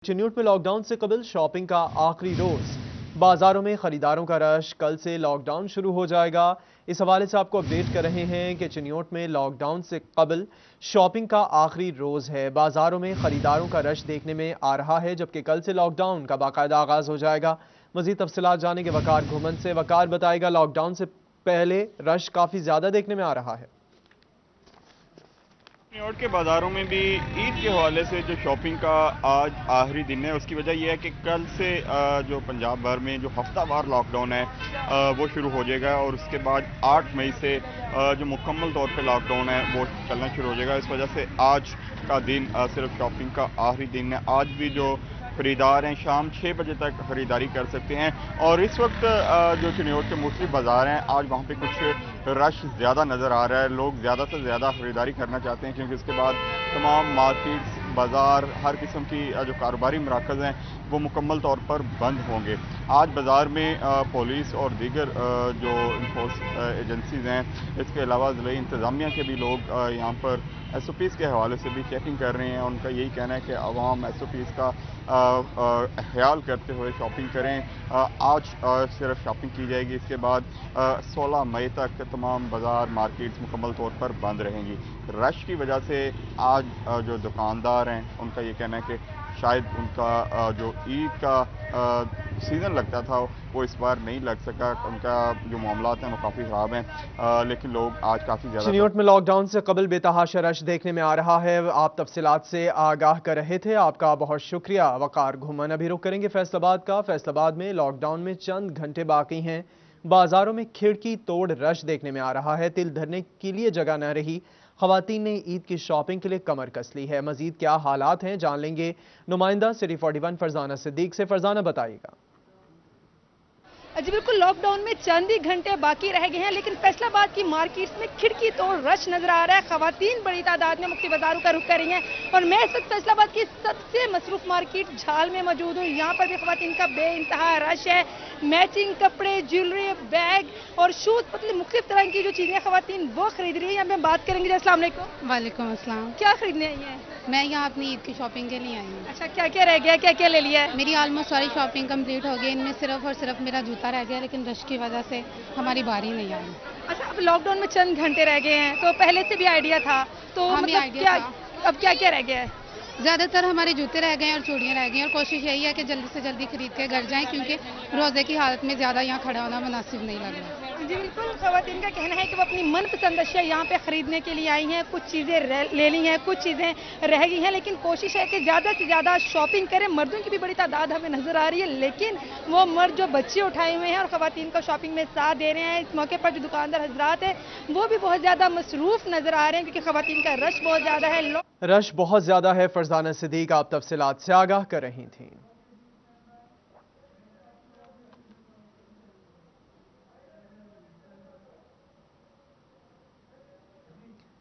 चिन्यूट में लॉकडाउन से कबल शॉपिंग का आखिरी रोज। बाजारों में खरीदारों का रश। कल से लॉकडाउन शुरू हो जाएगा। इस हवाले से आपको अपडेट कर रहे हैं कि चिन्यूट में लॉकडाउन से कबल शॉपिंग का आखिरी रोज है। बाजारों में खरीदारों का रश देखने में आ रहा है, जबकि कल से लॉकडाउन का बाकायदा आगाज हो जाएगा। मजीद तफसीलात जानेंगे वकार घुमन से। वकार बताएगा, लॉकडाउन से पहले रश काफी ज्यादा देखने में आ रहा है। चिन्यूट के बाज़ारों में भी ईद के हवाले से जो शॉपिंग का आज आखिरी दिन है, उसकी वजह यह है कि कल से जो पंजाब भर में जो हफ्तावार लॉकडाउन है वो शुरू हो जाएगा और उसके बाद 8 मई से जो मुकम्मल तौर पे लॉकडाउन है वो चलना शुरू हो जाएगा। इस वजह से आज का दिन सिर्फ शॉपिंग का आखिरी दिन है। आज भी जो खरीदार हैं शाम 6 बजे तक खरीदारी कर सकते हैं और इस वक्त जो चिन्यूट के मुख्तलिफ बाज़ार हैं, आज वहाँ पे कुछ रश ज़्यादा नज़र आ रहा है। लोग ज़्यादा से ज़्यादा खरीदारी करना चाहते हैं क्योंकि इसके बाद तमाम मार्केट्स, बाज़ार, हर किस्म की जो कारोबारी मराकज़ हैं वो मुकम्मल तौर पर बंद होंगे। आज बाज़ार में पुलिस और दीगर जो इंफोर्स एजेंसीज़ हैं, इसके अलावा ज़िला इंतज़ामिया के भी लोग यहाँ पर SOPs के हवाले से भी चेकिंग कर रहे हैं। उनका यही कहना है कि अवाम SOPs का ख्याल करते हुए शॉपिंग करें। आज सिर्फ शॉपिंग की जाएगी, इसके बाद 16 मई तक तमाम बाज़ार, मार्केट्स मुकम्मल तौर पर बंद रहेंगी। रश की वजह से आज जो दुकानदार हैं उनका ये कहना है कि शायद उनका जो ईद का सीज़न लगता था वो इस बार नहीं लग सका। उनका जो मामलात हैं वो काफ़ी ख़राब हैं, लेकिन लोग आज काफ़ी ज़्यादा। चिन्यूट में लॉकडाउन से कबल बेतहाशा रश देखने में आ रहा है। आप तफसीलात से आगाह कर रहे थे, आपका बहुत शुक्रिया। वकार घुमन। अभी रुक करेंगे फैसलाबाद का। फैसलाबाद में लॉकडाउन में चंद घंटे बाकी हैं। बाजारों में खिड़की तोड़ रश देखने में आ रहा है। तिल धरने के लिए जगह न रही। खवातीन ने ईद की शॉपिंग के लिए कमर कस ली है। मजीद क्या हालात हैं जान लेंगे नुमाइंदा सिटी 41 फरजाना सिद्दीक से। फरजाना बताइएगा। जी बिल्कुल, लॉकडाउन में चंद ही घंटे बाकी रह गए हैं, लेकिन फैसलाबाद की मार्केट्स में खिड़की तोड़ रश नजर आ रहा है। खवातीन बड़ी तादाद में मुख्तलिफ बाजारों का रुख कर रही हैं और मैं इस वक्त फैसलाबाद की सबसे मसरूफ मार्केट झाल में मौजूद हूँ। यहाँ पर भी खवातीन का बेइंतहा रश है। मैचिंग कपड़े, ज्वेलरी, बैग और शूज, मतलब मुख्तलिफ तरह की जो चीजें खवातीन वो खरीद रही है। यहाँ पे बात करेंगे। अस्सलाम वालेकुम। वालेकुम अस्सलाम। क्या खरीदने आई हैं? मैं यहाँ अपनी ईद की शॉपिंग के लिए आई हूँ। अच्छा, क्या क्या रह गया, क्या क्या ले लिया है? मेरी ऑलमोस्ट सारी शॉपिंग कंप्लीट हो गई। इनमें सिर्फ और सिर्फ मेरा जूता रह गया, लेकिन रश की वजह से हमारी बारी नहीं आई। अच्छा, अब लॉकडाउन में चंद घंटे रह गए हैं, तो पहले से भी आइडिया था, तो मतलब क्या अब क्या क्या रह गया है? ज़्यादातर हमारे जूते रह गए और चूड़ियाँ रह गई और कोशिश यही है कि जल्दी से जल्दी खरीद के घर जाएं, क्योंकि रोज़े की हालत में ज़्यादा यहाँ खड़ा होना मुनासिब नहीं लग रहा। जी बिल्कुल, खवातीन का कहना है कि वो अपनी मनपसंद अशिया यहाँ पे खरीदने के लिए आई हैं। कुछ चीज़ें ले ली हैं, कुछ चीज़ें रह गई हैं, लेकिन कोशिश है कि ज़्यादा से ज़्यादा शॉपिंग करें। मर्दों की भी बड़ी तादाद हमें नजर आ रही है, लेकिन वो मर्द जो बच्चे उठाए हुए हैं और खवातीन का शॉपिंग में साथ दे रहे हैं। इस मौके पर जो दुकानदार हजरात हैं वो भी बहुत ज़्यादा मसरूफ नजर आ रहे हैं, क्योंकि खवातीन का रश बहुत ज़्यादा है। रश बहुत ज्यादा है। फरजाना सिद्दीक आप तफसीलात से आगाह कर रही थी।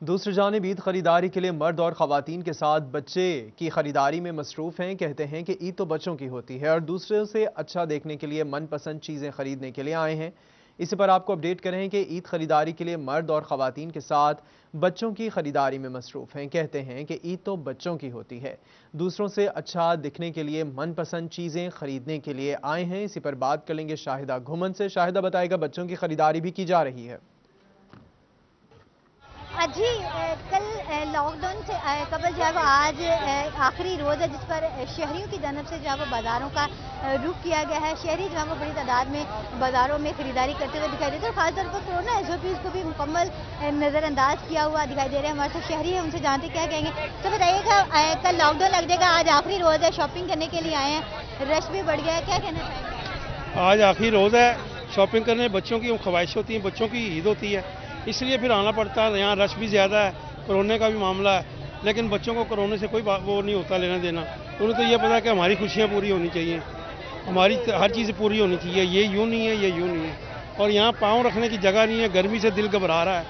दूसरी जानिब ईद खरीदारी के लिए मर्द और खवातीन के साथ बच्चे की खरीदारी में मसरूफ हैं। कहते हैं कि ईद तो बच्चों की होती है और दूसरों से अच्छा देखने के लिए मनपसंद चीजें खरीदने के लिए आए हैं। इसी पर आपको अपडेट करें कि ईद खरीदारी के लिए मर्द और खवातीन के साथ बच्चों की खरीदारी में मसरूफ हैं। कहते हैं कि ईद तो बच्चों की होती है, दूसरों से अच्छा दिखने के लिए मनपसंद चीजें खरीदने के लिए आए हैं। इसी पर बात कर लेंगे शाहिदा घुमन से। शाहिदा बताएगा, बच्चों की खरीदारी भी की जा रही है? जी, कल लॉकडाउन से कबल जो है वो आज आखिरी रोज़ है, जिस पर शहरियों की जानब से जो है वो बाज़ारों का रुख किया गया है। शहरी जो है वो बड़ी तादाद में बाज़ारों में खरीदारी करते हुए दिखाई देते हैं और खासतौर पर कोरोना SOPs को भी मुकम्मल नज़रअंदाज किया हुआ दिखाई दे रहे हैं। हमारे साथ शहरी है, उनसे जानते क्या कहेंगे। तो बताइएगा, कल लॉकडाउन लग जाएगा, आज आखिरी रोज़ है, शॉपिंग करने के लिए आए हैं, रश भी बढ़ गया है, क्या कहना चाहेंगे? आज आखिरी रोज़ है, शॉपिंग करने बच्चों की ख्वाहिश होती है, बच्चों की ईद होती है, इसलिए फिर आना पड़ता है। यहाँ रश भी ज़्यादा है, कोरोना का भी मामला है, लेकिन बच्चों को कोरोना से कोई वो नहीं होता लेना देना। उन्हें तो ये पता है कि हमारी खुशियाँ पूरी होनी चाहिए, हमारी हर चीज़ पूरी होनी चाहिए। ये यूँ नहीं है, ये यूँ नहीं है, और यहाँ पाँव रखने की जगह नहीं है। गर्मी से दिल घबरा रहा है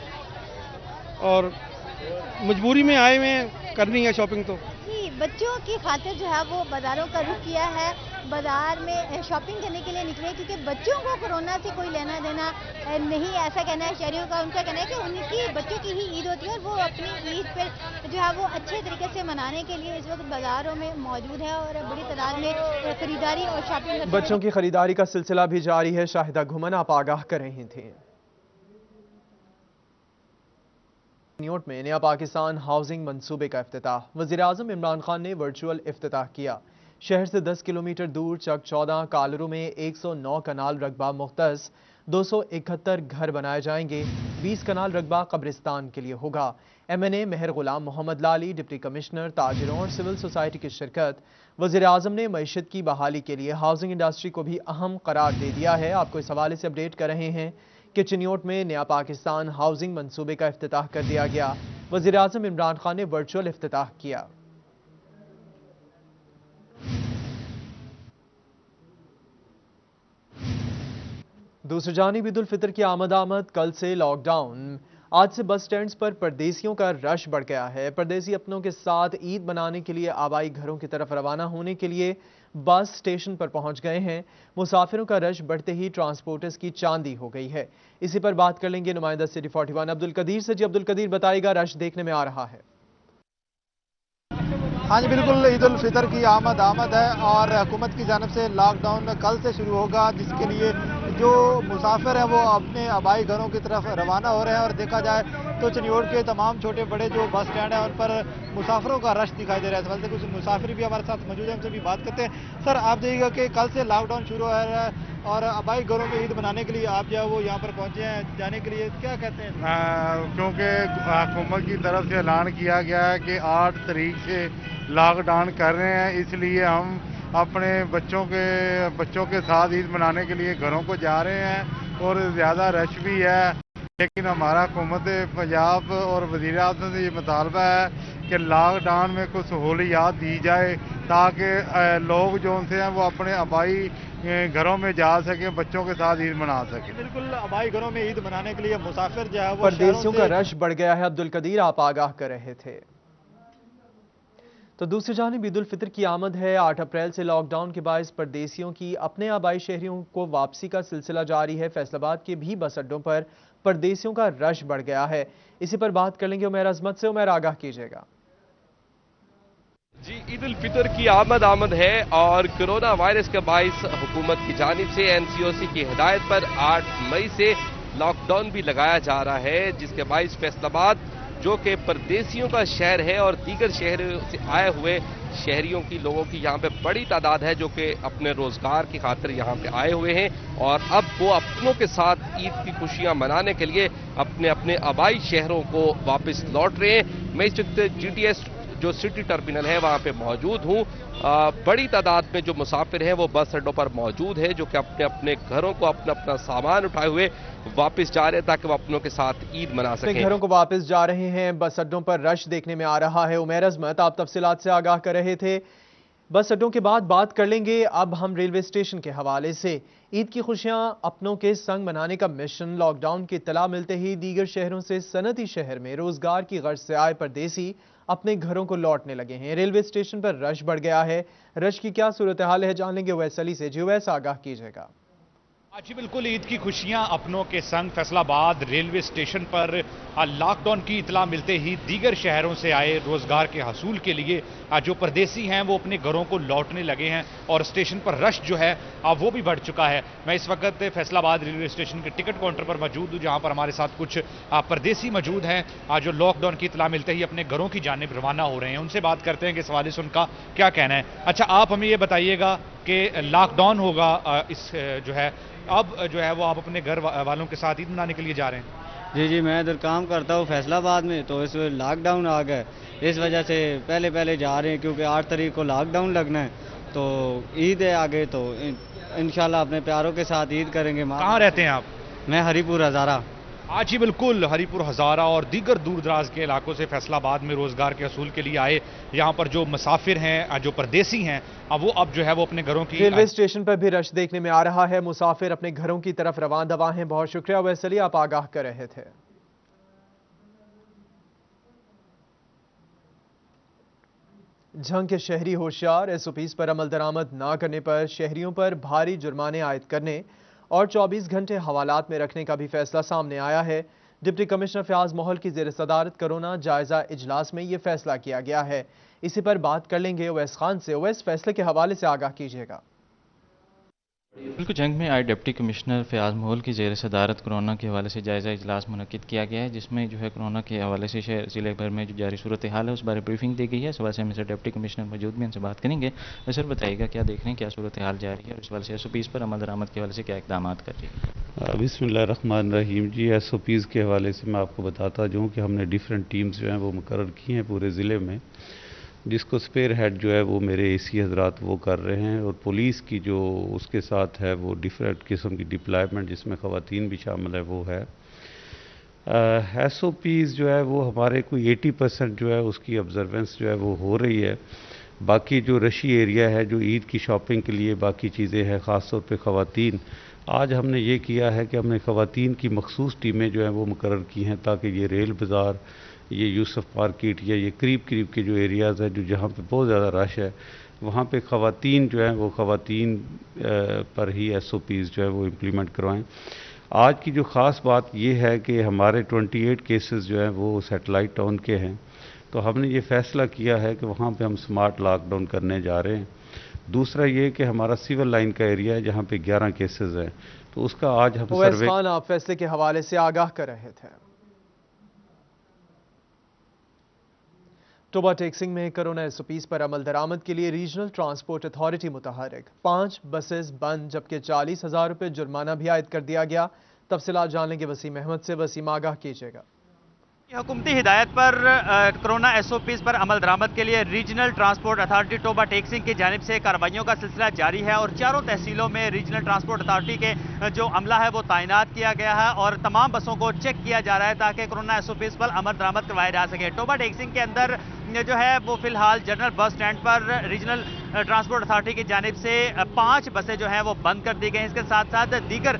और मजबूरी में आए हुए हैं, करनी है शॉपिंग तो। बच्चों की खातिर जो है वो बाज़ारों का रुख किया है। बाजार में शॉपिंग करने के लिए निकले, क्योंकि बच्चों को कोरोना से कोई लेना देना नहीं, ऐसा कहना है शहरियों का। उनका कहना है कि उनकी बच्चों की ही ईद होती है और वो अपनी ईद पर जो है वो अच्छे तरीके से मनाने के लिए इस वक्त बाजारों में मौजूद है और बड़ी तादाद में खरीदारी और शॉपिंग। बच्चों की खरीदारी का सिलसिला भी जारी है। शाहिदा घुमन आप आगाह कर रही थी। न्यूयॉर्क में नया पाकिस्तान हाउसिंग मंसूबे का इफ्तिताह। वज़ीर-ए-आज़म इमरान खान ने वर्चुअल इफ्तिताह किया। शहर से 10 किलोमीटर दूर चक 14 कालरू में 109 कनाल रकबा मुख्तस 271 घर बनाए जाएंगे। 20 कनाल रकबा कब्रिस्तान के लिए होगा। MNA मेहर गुलाम मोहम्मद लाली, डिप्टी कमिश्नर, ताजिरों और सिविल सोसाइटी की शिरकत। वज़ीर-ए-आज़म ने मईशत की बहाली के लिए हाउसिंग इंडस्ट्री को भी अहम करार दे दिया है। आपको इस हवाले से अपडेट कर रहे हैं कि चिन्योट में नया पाकिस्तान हाउसिंग मंसूबे का इफ्तिताह कर दिया गया। वज़ीर-ए-आज़म इमरान खान ने वर्चुअल इफ्तिताह किया। दूसरी जानिब ईद उल फितर की आमद कल से लॉकडाउन। आज से बस स्टैंड्स पर परदेसियों का रश बढ़ गया है। परदेसी अपनों के साथ ईद मनाने के लिए आबाई घरों की तरफ रवाना होने के लिए बस स्टेशन पर पहुंच गए हैं। मुसाफिरों का रश बढ़ते ही ट्रांसपोर्टर्स की चांदी हो गई है। इसी पर बात कर लेंगे नुमाइंदा सिटी 41 अब्दुल कदीर से। जी अब्दुल कदीर, बताइएगा, रश देखने में आ रहा है। हाँ जी बिल्कुल, ईद उल फितर की आमद है और हुकूमत की जानिब से लॉकडाउन कल से शुरू होगा, जिसके लिए जो मुसाफिर हैं वो अपने आबाई घरों की तरफ रवाना हो रहे हैं। और देखा जाए तो चिन्योट के तमाम छोटे बड़े जो बस स्टैंड हैं उन पर मुसाफिरों का रश दिखाई दे रहा है। इस वजह से कुछ मुसाफिर भी हमारे साथ मौजूद हैं, उनसे भी बात करते हैं। सर, आप देखिएगा कि कल से लॉकडाउन शुरू हो रहा है और आबाई घरों में ईद मनाने के लिए आप जो है वो यहाँ पर पहुँचे हैं जाने के लिए, क्या कहते हैं? क्योंकि हुकूमत की तरफ से ऐलान किया गया है कि 8 तारीख से लॉकडाउन कर रहे हैं, इसलिए हम अपने बच्चों के साथ ईद मनाने के लिए घरों को जा रहे हैं और ज़्यादा रश भी है। लेकिन हमारा हुकूमत पंजाब और वज़ीर-ए-आज़म से ये मुतालबा है कि लॉकडाउन में कुछ सहूलियात दी जाए ताकि लोग जो उनसे हैं वो अपने आबाई घरों में जा सके, बच्चों के साथ ईद मना सके। बिल्कुल, आबाई घरों में ईद मनाने के लिए मुसाफिर जो है वो परदेसियों का रश बढ़ गया है। अब्दुल कदीर, आप आगाह कर रहे थे। तो दूसरी जानिब ईद उल फितर की आमद है। 8 अप्रैल से लॉकडाउन के बायस परदेसियों की अपने आबाई शहरियों को वापसी का सिलसिला जारी है। फैसलाबाद के भी बस अड्डों पर परदेसियों का रश बढ़ गया है। इसी पर बात कर लेंगे उमैर अजमत से। उमैर, आगाह कीजिएगा। जी, ईद उल फितर की आमद है और कोरोना वायरस के बायस हुकूमत की जानिब से NCOC की हिदायत पर 8 मई से लॉकडाउन भी लगाया जा रहा है, जिसके बायस फैसलाबाद जो कि परदेसियों का शहर है और दीगर शहरों से आए हुए शहरियों की लोगों की यहाँ पे बड़ी तादाद है जो कि अपने रोजगार की खातिर यहाँ पे आए हुए हैं और अब वो अपनों के साथ ईद की खुशियाँ मनाने के लिए अपने अपने आबाई शहरों को वापस लौट रहे हैं। मैं इस वक्त GTS जो सिटी टर्मिनल है वहाँ पे मौजूद हूँ। बड़ी तादाद में जो मुसाफिर हैं वो बस अड्डों पर मौजूद है जो कि अपने अपने घरों को अपना सामान उठाए हुए वापस जा रहे हैं ताकि वो अपनों के साथ ईद मना सकें। घरों को वापस जा रहे हैं। बस अड्डों पर रश देखने में आ रहा है। उमैर अजमत, आप तफसीलात से आगाह कर रहे थे। बस अड्डों के बाद बात कर लेंगे अब हम रेलवे स्टेशन के हवाले से। ईद की खुशियां अपनों के संग मनाने का मिशन। लॉकडाउन की इत्तला मिलते ही दीगर शहरों से सनती शहर में रोजगार की गर्ज से आए परदेसी अपने घरों को लौटने लगे हैं। रेलवे स्टेशन पर रश बढ़ गया है। रश की क्या सूरत हाल है, जान लेंगे उवैस अली से। जी उवैस, आगाह कीजिएगा। जी बिल्कुल, ईद की खुशियां अपनों के संग फैसलाबाद रेलवे स्टेशन पर लॉकडाउन की इतला मिलते ही दीगर शहरों से आए रोजगार के हसूल के लिए जो परदेसी हैं वो अपने घरों को लौटने लगे हैं और स्टेशन पर रश जो है वो भी बढ़ चुका है। मैं इस वक्त फैसलाबाद रेलवे स्टेशन के टिकट काउंटर पर मौजूद हूँ जहाँ पर हमारे साथ कुछ परदेसी मौजूद हैं जो लॉकडाउन की इतला मिलते ही अपने घरों की जानिब रवाना हो रहे हैं। उनसे बात करते हैं कि इस हवाले से उनका क्या कहना है। अच्छा, आप हमें ये बताइएगा कि लॉकडाउन होगा इस जो है अब जो है वो आप अपने घर वालों के साथ ईद मनाने के लिए जा रहे हैं? जी, मैं इधर काम करता हूँ फैसलाबाद में, तो इस लॉकडाउन आ गए, इस वजह से पहले जा रहे हैं क्योंकि 8 तारीख को लॉकडाउन लगना है। तो ईद है आगे, तो इंशाल्लाह अपने प्यारों के साथ ईद करेंगे। कहाँ रहते हैं आप? मैं हरीपुर हज़ारा। जी बिल्कुल, हरीपुर हज़ारा और दीगर दूर दराज के इलाकों से फैसलाबाद में रोजगार के असूल के लिए आए यहाँ पर जो मुसाफिर हैं जो परदेसी हैं वो अब जो है वो अपने घरों की। रेलवे स्टेशन पर भी रश देखने में आ रहा है। मुसाफिर अपने घरों की तरफ रवान दवा हैं। बहुत शुक्रिया उवैस अली, आप आगाह कर रहे थे। جھنگ کے شہری ہوشیار SOPs پر عمل درآمد نہ کرنے پر شہریوں پر بھاری جرمانے عائد کرنے اور 24 گھنٹے حوالات میں رکھنے کا بھی فیصلہ سامنے آیا ہے۔ ڈپٹی کمشنر فیاض ماحول کی زیر صدارت کرونا جائزہ اجلاس میں یہ فیصلہ کیا گیا ہے۔ اسی پر بات کر لیں گے اویس خان سے۔ اویس، فیصلے کے حوالے سے آگاہ کیجیے گا۔ بالکل، جنگ میں آج ڈپٹی کمشنر فیاض ماحول کی زیر صدارت کرونا کے حوالے سے جائزہ اجلاس منعقد کیا گیا ہے، جس میں کرونا کے حوالے سے ضلع بھر میں جو جاری صورتحال ہے اس بارے بریفنگ دی گئی ہے۔ اس حوالے سے ہم سے ڈپٹی کمشنر موجود بھی ان سے بات کریں گے۔ سر بتائیے گا کیا دیکھ رہے ہیں، کیا صورتحال جاری ہے اور اس حوالے سے SOPs پر عمل درآمد کے حوالے سے کیا اقدامات کر رہی ہے؟ بسم اللہ الرحمن الرحیم۔ جی SOPs کے حوالے سے میں آپ کو بتاتا ہوں کہ ہم نے ڈیفرنٹ ٹیمز جو ہیں وہ مقرر کی ہیں پورے ضلع میں، جس کو سپیئر ہیڈ جو ہے وہ میرے AC حضرات وہ کر رہے ہیں، اور پولیس کی جو اس کے ساتھ ہے وہ ڈیفرنٹ قسم کی ڈپلائمنٹ جس میں خواتین بھی شامل ہے وہ ہے۔ SOPs جو ہے وہ ہمارے کوئی 80% جو ہے اس کی آبزروینس جو ہے وہ ہو رہی ہے۔ باقی جو رشی ایریا ہے جو عید کی شاپنگ کے لیے باقی چیزیں ہیں، خاص طور پہ خواتین، آج ہم نے یہ کیا ہے کہ ہم نے خواتین کی مخصوص ٹیمیں جو ہیں وہ مقرر کی ہیں تاکہ یہ ریل بازار، یہ یوسف مارکیٹ یا یہ قریب کے جو ایریاز ہیں جہاں پہ بہت زیادہ رش ہے، وہاں پہ خواتین جو ہیں وہ خواتین پر ہی SOPs جو ہے وہ امپلیمنٹ کروائیں۔ آج کی جو خاص بات یہ ہے کہ ہمارے 28 کیسز جو ہیں وہ سیٹلائٹ ٹاؤن کے ہیں، تو ہم نے یہ فیصلہ کیا ہے کہ وہاں پہ ہم سمارٹ لاک ڈاؤن کرنے جا رہے ہیں۔ دوسرا یہ کہ ہمارا سیول لائن کا ایریا ہے جہاں پہ 11 کیسز ہیں، تو اس کا آج ہم اویس خان، آپ فیصلے کے حوالے سے آگاہ کر رہے تھے۔ ٹوبا ٹیکسنگ میں کرونا SOPs پر عمل درآمد کے لیے ریجنل ٹرانسپورٹ اتھارٹی متحرک، 5 بسز بند جبکہ 40,000 روپے جرمانہ بھی عائد کر دیا گیا۔ تفصیلات جان لیں گے وسیم احمد سے۔ وسیم، آگاہ کیجیے گا۔ حکومتی ہدایت پر کرونا SOPs پر عمل درآمد کے لیے ریجنل ٹرانسپورٹ اتھارٹی ٹوبا ٹیکسنگ کی جانب سے کارروائیوں کا سلسلہ جاری ہے، اور چاروں تحصیلوں میں ریجنل ٹرانسپورٹ اتھارٹی کے جو عملہ ہے وہ تعینات کیا گیا ہے، اور تمام بسوں کو چیک کیا جا رہا ہے تاکہ کرونا SOPs پر عمل درآمد کروائے جا سکے۔ ٹوبا ٹیکسنگ کے اندر جو ہے وہ فی الحال جنرل بس سٹینڈ پر ریجنل ٹرانسپورٹ اتھارٹی کی جانب سے 5 بسیں جو ہیں وہ بند کر دی گئی ہیں۔ اس کے ساتھ ساتھ دیگر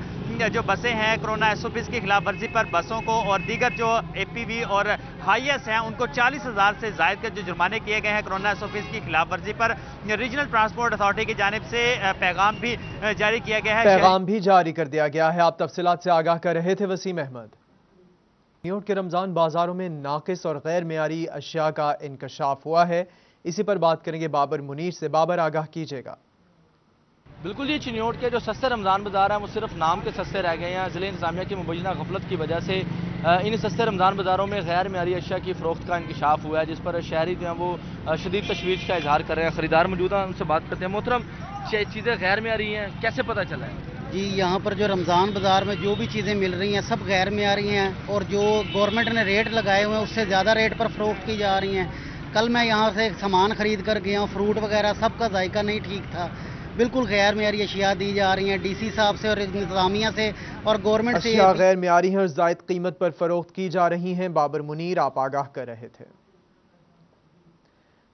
جو بسیں ہیں کرونا SOPs کی خلاف ورزی پر بسوں کو اور دیگر جو APV اور ہائی ایس ہیں ان کو 40,000 سے زائد کے جو جرمانے کیے گئے ہیں کرونا SOPs کی خلاف ورزی پر۔ ریجنل ٹرانسپورٹ اتھارٹی کی جانب سے پیغام بھی جاری کیا گیا ہے، پیغام بھی جاری کر دیا گیا ہے۔ آپ تفصیلات سے آگاہ کر رہے تھے وسیم احمد۔ نیویارک کے رمضان بازاروں میں ناقص اور غیر معیاری اشیاء کا انکشاف ہوا ہے، اسی پر بات کریں گے بابر منیر سے۔ بابر، آگاہ کیجیے گا۔ بالکل، یہ چنیوٹ کے جو سستے رمضان بازار ہیں وہ صرف نام کے سستے رہ گئے ہیں۔ ضلع انتظامیہ کی مبینہ غفلت کی وجہ سے ان سستے رمضان بازاروں میں غیر معیاری اشیاء کی فروخت کا انکشاف ہوا ہے، جس پر شہری جو ہیں وہ شدید تشویش کا اظہار کر رہے ہیں۔ خریدار موجود ہیں، ان سے بات کرتے ہیں۔ محترم، چیزیں غیر معیاری ہیں، کیسے پتہ چلا ہے؟ جی، یہاں پر جو رمضان بازار میں جو بھی چیزیں مل رہی ہیں سب غیر معیاری ہیں، اور جو گورنمنٹ نے ریٹ لگائے ہوئے ہیں اس سے زیادہ ریٹ پر فروخت کی جا رہی ہیں۔ کل میں یہاں سے سامان خرید کر گیا ہوں، فروٹ وغیرہ سب کا ذائقہ نہیں ٹھیک تھا، بالکل غیر معیاری اشیاء دی جا رہی ہیں DC صاحب سے اور انتظامیہ سے اور گورنمنٹ سے۔ اشیاء غیر معیاری ہیں اور زائد قیمت پر فروخت کی جا رہی ہیں۔ بابر منیر، آپ آگاہ کر رہے تھے۔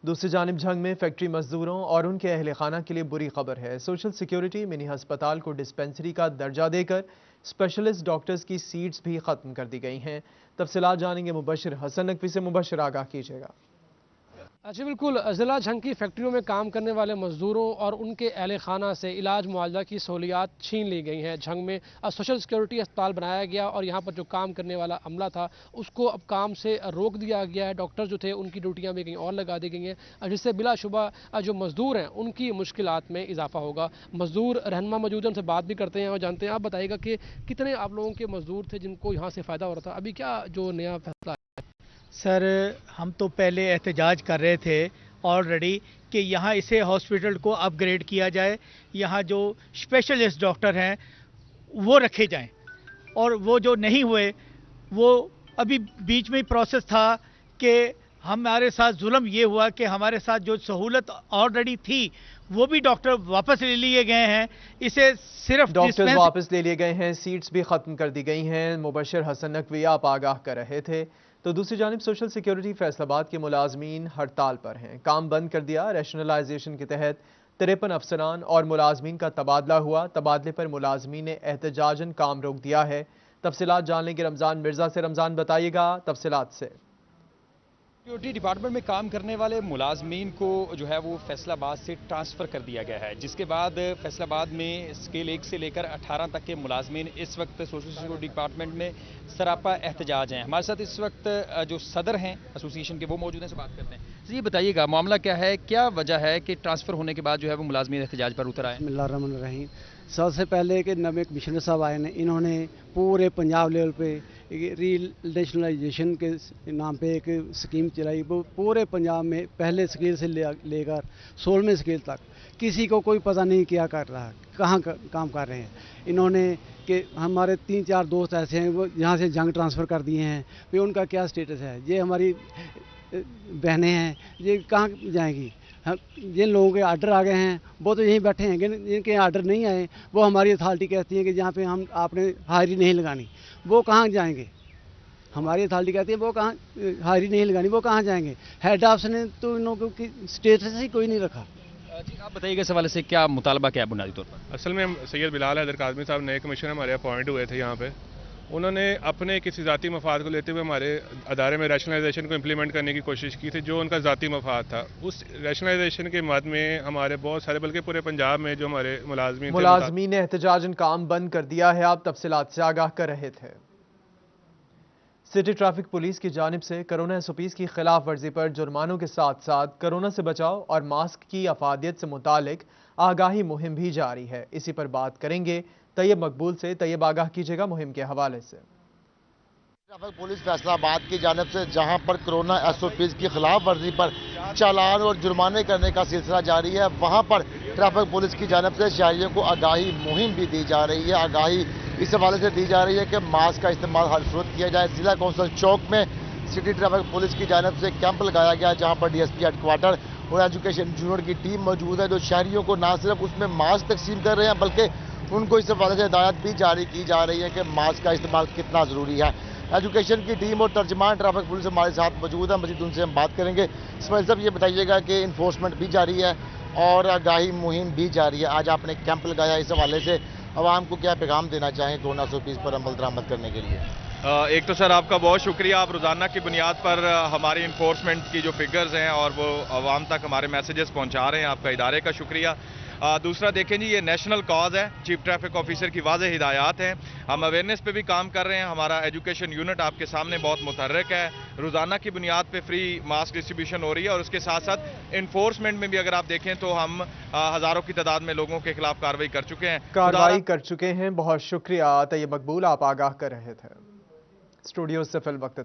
دوسری جانب جھنگ میں فیکٹری مزدوروں اور ان کے اہل خانہ کے لیے بری خبر ہے۔ سوشل سیکیورٹی منی ہسپتال کو ڈسپنسری کا درجہ دے کر اسپیشلسٹ ڈاکٹرز کی سیٹس بھی ختم کر دی گئی ہیں۔ تفصیلات جانیں گے مبشر حسن نقوی سے۔ مبشر، آگاہ کیجیے گا۔ جی بالکل، ضلع جھنگ کی فیکٹریوں میں کام کرنے والے مزدوروں اور ان کے اہل خانہ سے علاج معالجہ کی سہولیات چھین لی گئی ہیں۔ جھنگ میں سوشل سیکیورٹی اسپتال بنایا گیا اور یہاں پر جو کام کرنے والا عملہ تھا اس کو اب کام سے روک دیا گیا ہے۔ ڈاکٹر جو تھے ان کی ڈیوٹیاں بھی کہیں اور لگا دی گئی ہیں، جس سے بلا شبہ جو مزدور ہیں ان کی مشکلات میں اضافہ ہوگا۔ مزدور رہنما موجود ہیں، ان سے بات بھی کرتے ہیں اور جانتے ہیں۔ آپ بتائیے گا کہ کتنے آپ لوگوں کے مزدور تھے جن کو یہاں سے فائدہ ہو رہا تھا؟ ابھی کیا جو نیا فیصلہ ہے؟ سر، ہم تو پہلے احتجاج کر رہے تھے آلریڈی کہ یہاں اسے ہاسپٹل کو اپ گریڈ کیا جائے، یہاں جو اسپیشلسٹ ڈاکٹر ہیں وہ رکھے جائیں، اور وہ جو نہیں ہوئے وہ ابھی بیچ میں ہی پروسیس تھا کہ ہمارے ساتھ ظلم یہ ہوا کہ ہمارے ساتھ جو سہولت آلریڈی تھی وہ بھی ڈاکٹر واپس لے لیے گئے ہیں، اسے صرف ڈاکٹر واپس لے لیے گئے ہیں، سیٹس بھی ختم کر دی گئی ہیں۔ مبشر حسن نقوی، آپ آگاہ کر رہے تھے۔ تو دوسری جانب سوشل سیکیورٹی فیصل آباد کے ملازمین ہڑتال پر ہیں، کام بند کر دیا۔ ریشنلائزیشن کے تحت 53 افسران اور ملازمین کا تبادلہ ہوا، تبادلے پر ملازمین نے احتجاجاً کام روک دیا ہے۔ تفصیلات جان لیں گے رمضان مرزا سے۔ رمضان، بتائیے گا تفصیلات سے۔ सिक्योरिटी डिपार्टमेंट में काम करने वाले मुलाजमीन को जो है वो फैसलाबाद से ट्रांसफ़र कर दिया गया है, जिसके बाद फैसलाबाद में स्केल 1 से लेकर 18 तक के मुलाजमीन इस वक्त सोशल सिक्योरिटी डिपार्टमेंट में सरापा एहतजाज हैं। हमारे साथ इस वक्त जो सदर हैं एसोसिएशन के वो मौजूद हैं, से बात करते हैं। जी बताइएगा, मामला क्या है, क्या वजह है कि ट्रांसफ़र होने के बाद जो है वो मुलाजमीन एहतजाज पर उतर आए? बिस्मिल्लाहिर्रहमानिर्रहीम। सबसे पहले कि नवे कमिश्नर साहब आए ने, इन्होंने पूरे पंजाब लेवल पे री नेशनलाइजेशन के नाम पे एक स्कीम चलाई। वो पूरे पंजाब में पहले स्केल से लेकर 16वें स्केल तक किसी को कोई पता नहीं क्या कर रहा, कहाँ काम कर रहे हैं। इन्होंने कि हमारे 3-4 दोस्त ऐसे हैं वो यहाँ से जंग ट्रांसफ़र कर दिए हैं, फिर उनका क्या स्टेटस है, ये हमारी बहनें हैं, ये कहाँ जाएंगी। जिन लोगों के आर्डर आ गए हैं वो तो यहीं बैठे हैं, जिनके आर्डर नहीं आए वो हमारी अथॉरिटी कहती है कि जहाँ पे हम आपने हाजिरी नहीं लगानी, वो कहाँ जाएंगे। हमारी अथॉरिटी कहती है वो कहाँ हाजिरी नहीं लगानी, वो कहाँ जाएंगे। हेड ऑफिस ने तो इन लोगों की स्टेटस ही कोई नहीं रखा। जी आप बताइएगा इस हवाले से क्या मुतालबा क्या है बुनियादी तौर पर? असल में सैयद बिलाल हैदर काज़मी साहब नए कमिश्नर हमारे अपॉइंट हुए थे यहाँ पे। उन्होंने अपने किसी ज़ाती मफाद को लेते हुए हमारे अदारे में रैशनलाइजेशन को इम्प्लीमेंट करने की कोशिश की थी, जो उनका ज़ाती मफाद था। उस रैशनलाइजेशन के मद में हमारे बहुत सारे, बल्कि पूरे पंजाब में जो हमारे मुलाजमीन ने एहतजाजन काम बंद कर दिया है। आप तफसीलात से आगाह कर रहे थे। सिटी ट्रैफिक पुलिस की जानिब से कोरोना SOPs की खिलाफ वर्जी पर जुर्मानों के साथ साथ कोरोना से बचाव और मास्क की अफादियत से मुतालिक आगाही मुहिम भी जारी है। इसी पर बात करेंगे तैयब मकबूल से। तैयब आगाह कीजिएगा मुहिम के हवाले से। ट्रैफिक पुलिस फैसलाबाद की जानिब से जहां पर कोरोना SOPs की खिलाफ वर्जी पर चालान और जुर्माने करने का सिलसिला जारी है, वहां पर ट्रैफिक पुलिस की जानिब से शहरियों को आगाही मुहिम भी दी जा रही है। आगाही इस हवाले से दी जा रही है कि मास्क का इस्तेमाल हर सूरत किया जाए। जिला कौंसल चौक में सिटी ट्रैफिक पुलिस की जानिब से कैंप लगाया गया, जहाँ पर DSP हेडक्वार्टर और एजुकेशन यूनिट की टीम मौजूद है, जो शहरियों को न सिर्फ उसमें मास्क तकसीम कर रहे हैं बल्कि उनको इस हवाले से हिदायत भी जारी की जा रही है कि मास्क का इस्तेमाल कितना ज़रूरी है। एजुकेशन की टीम और तर्जमान ट्रैफिक पुलिस हमारे साथ मौजूद है, मजीद उनसे हम बात करेंगे। इसमाइल साहब ये बताइएगा कि इन्फोर्समेंट भी जारी है और आगाही मुहिम भी जारी है, आज आपने कैंप लगाया, इस हवाले से आवाम को क्या पैगाम देना चाहें कोरोना SOPs पर अमल दरामद करने के लिए? एक तो सर आपका बहुत शुक्रिया, आप रोज़ाना की बुनियाद पर हमारी इन्फोर्समेंट की जो फिगर्स हैं और वो आवाम तक हमारे मैसेजेस पहुंचा रहे हैं, आपका इदारे का शुक्रिया। दूसरा देखें जी, ये नेशनल कॉज है, चीफ ट्रैफिक ऑफिसर की वाज़ेह हिदायत हैं, हम अवेयरनेस पे भी काम कर रहे हैं। हमारा एजुकेशन यूनिट आपके सामने बहुत मुतहर्रिक है, रोज़ाना की बुनियाद पे फ्री मास्क डिस्ट्रीब्यूशन हो रही है और उसके साथ साथ इन्फोर्समेंट में भी अगर आप देखें तो हम हज़ारों की तादाद में लोगों के खिलाफ कार्रवाई कर चुके हैं, कार्रवाई कर चुके हैं। बहुत शुक्रिया तैयब मकबूल, आप आगाह कर रहे थे। स्टूडियो से फिल वक्त